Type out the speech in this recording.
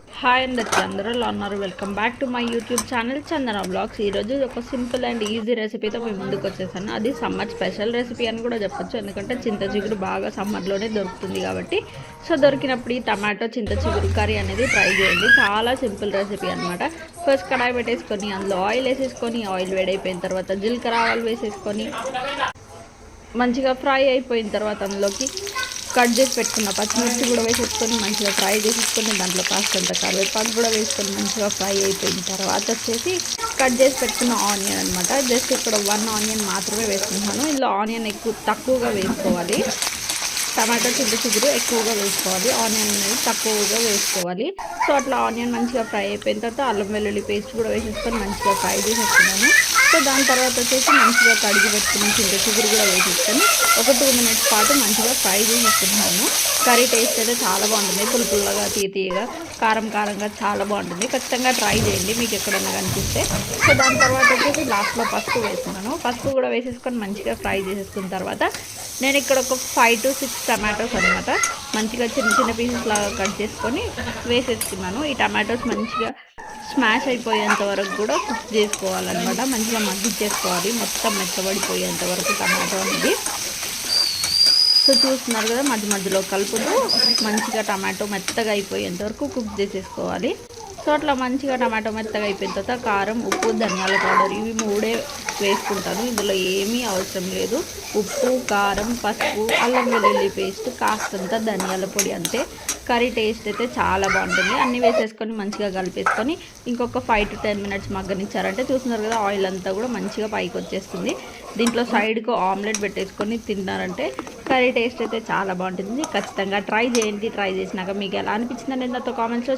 Hi అందరికీ అందరూ ఎలా ఉన్నారు? Welcome back to my YouTube channel Chandana blogs. ఈరోజు ఒక సింపుల్ అండ్ ఈజీ రెసిపీతో మేము ముందుకు వచ్చేసాను. అది సమ్మర్ స్పెషల్ రెసిపీ అని కూడా చెప్పొచ్చు, ఎందుకంటే చింత చిగురు బాగా సమ్మర్లోనే దొరుకుతుంది కాబట్టి. సో దొరికినప్పుడు ఈ టమాటో చింత చిగురు కర్రీ అనేది ట్రై చేయండి. చాలా సింపుల్ రెసిపీ అనమాట. ఫస్ట్ కడాయి పెట్టేసుకొని అందులో ఆయిల్ వేసేసుకొని, ఆయిల్ వేడైపోయిన తర్వాత జీలకర్ర ఆవాలు వేసేసుకొని మంచిగా ఫ్రై అయిపోయిన తర్వాత అందులోకి కట్ చేసి పెట్టుకున్న పచ్చిమిర్చి కూడా వేసేసుకొని మంచిగా ఫ్రై చేసేసుకొని దాంట్లో కాస్తంత కరివేపాకు కూడా వేసుకొని మంచిగా ఫ్రై అయిపోయిన తర్వాత వచ్చేసి కట్ చేసి పెట్టుకున్న ఆనియన్ అనమాట. జస్ట్ ఇక్కడ 1 ఆనియన్ మాత్రమే వేసుకుంటున్నాను. ఇందులో ఆనియన్ తక్కువగా వేసుకోవాలి. టమాటో చింత చిగురు ఎక్కువగా వేసుకోవాలి, ఆనియన్ అనేది తక్కువగా వేసుకోవాలి. సో అట్లా ఆనియన్ మంచిగా ఫ్రై అయిపోయిన తర్వాత అల్లం వెల్లుల్లి పేస్ట్ కూడా వేసేసుకొని మంచిగా ఫ్రై చేసేసుకున్నాను. సో దాని తర్వాత వచ్చేసి మంచిగా కడిగి పెట్టుకుని చింత చిగురు కూడా వేసేసుకొని ఒక 2 మినిట్స్ పాటు మంచిగా ఫ్రై చేసేసుకున్నాను. కర్రీ టేస్ట్ అయితే చాలా బాగుంటుంది. పులుపుల్లగా తీయగా కారం కారంగా చాలా బాగుంటుంది. ఖచ్చితంగా ట్రై చేయండి మీకు ఎక్కడైనా కనిపిస్తే. సో దాని తర్వాత వచ్చేసి లాస్ట్లో పసుపు వేసుకున్నాను. పసుపు కూడా వేసేసుకొని మంచిగా ఫ్రై చేసేసుకున్న తర్వాత నేను ఇక్కడ ఒక 5 to 6 టమాటోస్ అనమాట మంచిగా చిన్న చిన్న పీసెస్ లాగా కట్ చేసుకొని వేసేసుకున్నాను. ఈ టమాటోస్ మంచిగా స్మాష్ అయిపోయేంత వరకు కూడా కుక్ చేసుకోవాలన్నమాట. మంచిగా మగ్గిచ్చేసుకోవాలి, మొత్తం మెత్తబడిపోయేంత వరకు టమాటో అనేది. సో చూస్తున్నారు కదా, మధ్య మధ్యలో కలుపుతూ మంచిగా టమాటో మెత్తగా అయిపోయేంత వరకు కుక్ చేసేసుకోవాలి. సో అట్లా మంచిగా టమాటో మెత్తగా అయిపోయిన తర్వాత కారం, ఉప్పు, ధనియాల పౌడర్ ఇవి 3 వేసుకుంటాను. ఇందులో ఏమీ అవసరం లేదు. ఉప్పు, కారం, పసుపు, అల్లం వెల్లుల్లి పేస్ట్, కాస్తంత ధనియాల పొడి అంతే. కర్రీ టేస్ట్ అయితే చాలా బాగుంటుంది. అన్నీ వేసేసుకొని మంచిగా కలిపేసుకొని ఇంకొక 5 to 10 మినిట్స్ మగ్గనిచ్చారంటే చూస్తున్నారు కదా, ఆయిల్ అంతా కూడా మంచిగా పైకి వచ్చేస్తుంది. దీంట్లో సైడ్కు ఆమ్లెట్ పెట్టేసుకొని తిన్నారంటే కర్రీ టేస్ట్ అయితే చాలా బాగుంటుంది. ఖచ్చితంగా ట్రై చేయండి. ట్రై చేసినాక మీకు ఎలా అనిపించిందని నాతో కామెంట్స్లో